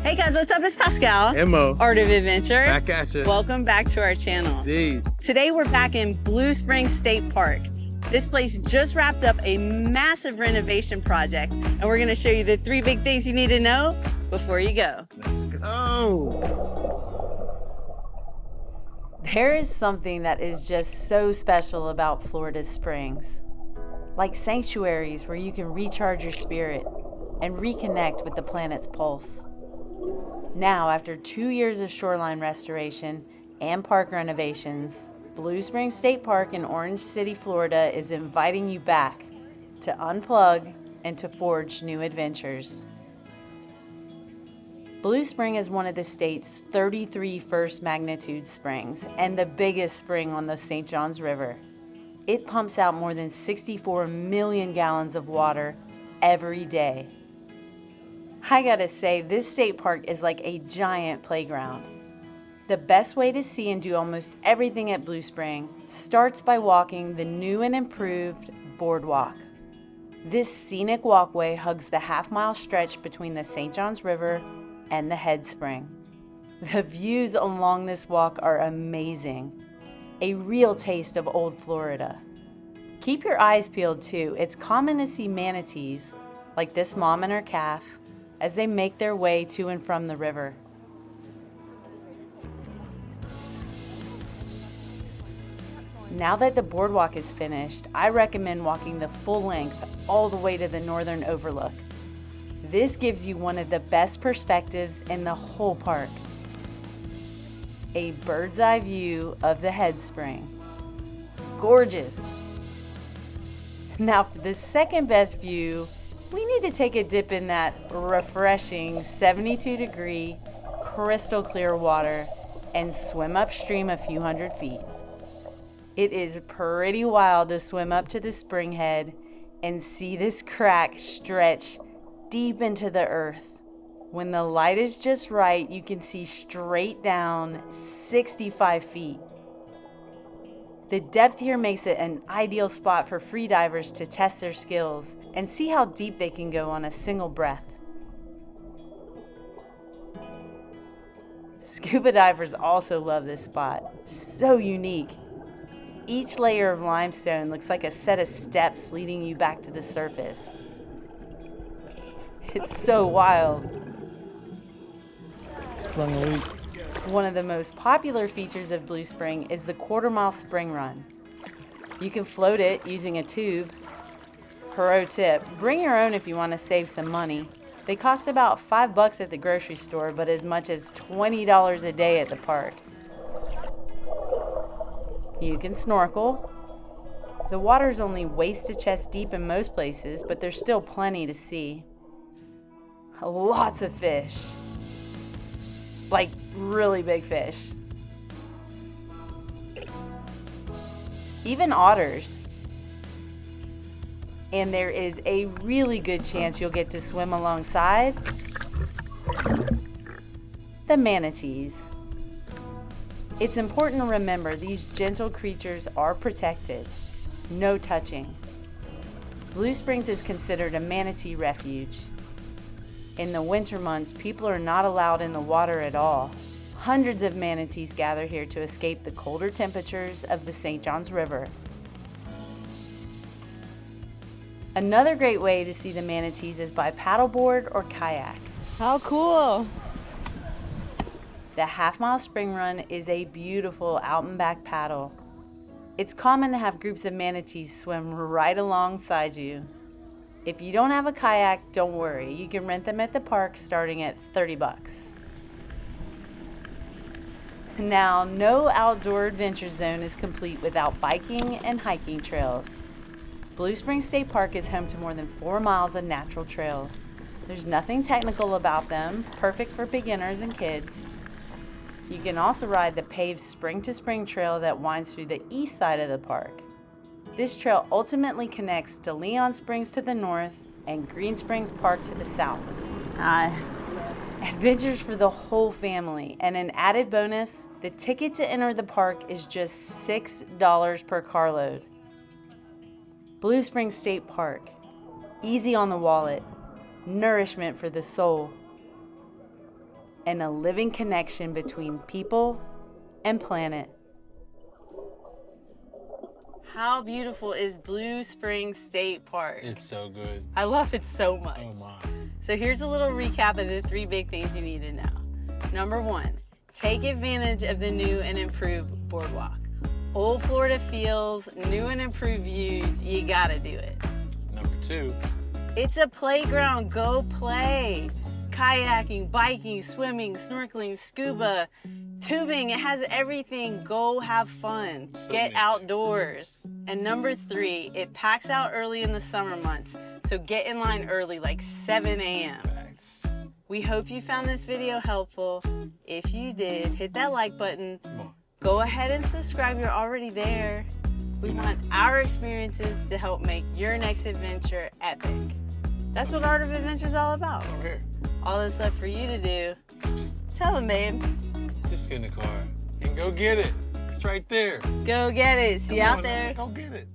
Hey guys, what's up? It's Pascale. Mo. Art of Adventure. Back at you. Welcome back to our channel. Indeed. Today we're back in Blue Springs State Park. This place just wrapped up a massive renovation project, and we're gonna show you the 3 big things you need to know before you go. Let's go. There is something that is just so special about Florida's springs. Like sanctuaries where you can recharge your spirit and reconnect with the planet's pulse. Now, after 2 years of shoreline restoration and park renovations, Blue Springs State Park in Orange City, Florida is inviting you back to unplug and to forge new adventures. Blue Spring is one of the state's 33 first magnitude springs and the biggest spring on the St. Johns River. It pumps out more than 64 million gallons of water every day. I gotta say, this state park is like a giant playground. The best way to see and do almost everything at Blue Spring starts by walking the new and improved boardwalk. This scenic walkway hugs the half-mile stretch between the St. Johns River and the head spring. The views along this walk are amazing. A real taste of old Florida. Keep your eyes peeled too. It's common to see manatees, like this mom and her calf, as they make their way to and from the river. Now that the boardwalk is finished, I recommend walking the full length all the way to the northern overlook. This gives you one of the best perspectives in the whole park. A bird's eye view of the head spring. Gorgeous. Now for the second best view, we need to take a dip in that refreshing 72-degree crystal clear water and swim upstream a few hundred feet. It is pretty wild to swim up to the spring head and see this crack stretch deep into the earth. When the light is just right, you can see straight down 65 feet. The depth here makes it an ideal spot for freedivers to test their skills and see how deep they can go on a single breath. Scuba divers also love this spot. So unique. Each layer of limestone looks like a set of steps leading you back to the surface. It's so wild. Sprung a leak. One of the most popular features of Blue Spring is the quarter-mile spring run. You can float it using a tube. Pro tip, bring your own if you want to save some money. They cost about $5 at the grocery store, but as much as $20 a day at the park. You can snorkel. The water's only waist to chest deep in most places, but there's still plenty to see. Lots of fish. Like really big fish. Even otters. And there is a really good chance you'll get to swim alongside the manatees. It's important to remember these gentle creatures are protected. No touching. Blue Springs is considered a manatee refuge. In the winter months, people are not allowed in the water at all. Hundreds of manatees gather here to escape the colder temperatures of the St. Johns River. Another great way to see the manatees is by paddleboard or kayak. How cool. The half-mile spring run is a beautiful out and back paddle. It's common to have groups of manatees swim right alongside you. If you don't have a kayak, don't worry. You can rent them at the park starting at $30. Now, no outdoor adventure zone is complete without biking and hiking trails. Blue Springs State Park is home to more than 4 miles of natural trails. There's nothing technical about them, perfect for beginners and kids. You can also ride the paved Spring to Spring trail that winds through the east side of the park. This trail ultimately connects to Leon Springs to the north and Green Springs Park to the south. Adventures for the whole family. And an added bonus, the ticket to enter the park is just $6 per carload. Blue Springs State Park. Easy on the wallet, nourishment for the soul, and a living connection between people and planet. How beautiful is Blue Springs State Park? It's so good. I love it so much. Oh my. So here's a little recap of the 3 big things you need to know. Number 1, take advantage of the new and improved boardwalk. Old Florida feels, new and improved views, you gotta do it. Number 2, it's a playground, go play. Kayaking, biking, swimming, snorkeling, scuba, tubing, it has everything. Go have fun, get outdoors. And number 3, it packs out early in the summer months, so get in line early, like 7 a.m. Thanks. We hope you found this video helpful. If you did, hit that like button. Come on. Go ahead and subscribe, you're already there. We want our experiences to help make your next adventure epic. That's what Art of Adventure is all about. Over here. All that's left for you to do, tell them, babe. Just get in the car and go get it. It's right there. Go get it. See you Come out on, there. Go get it.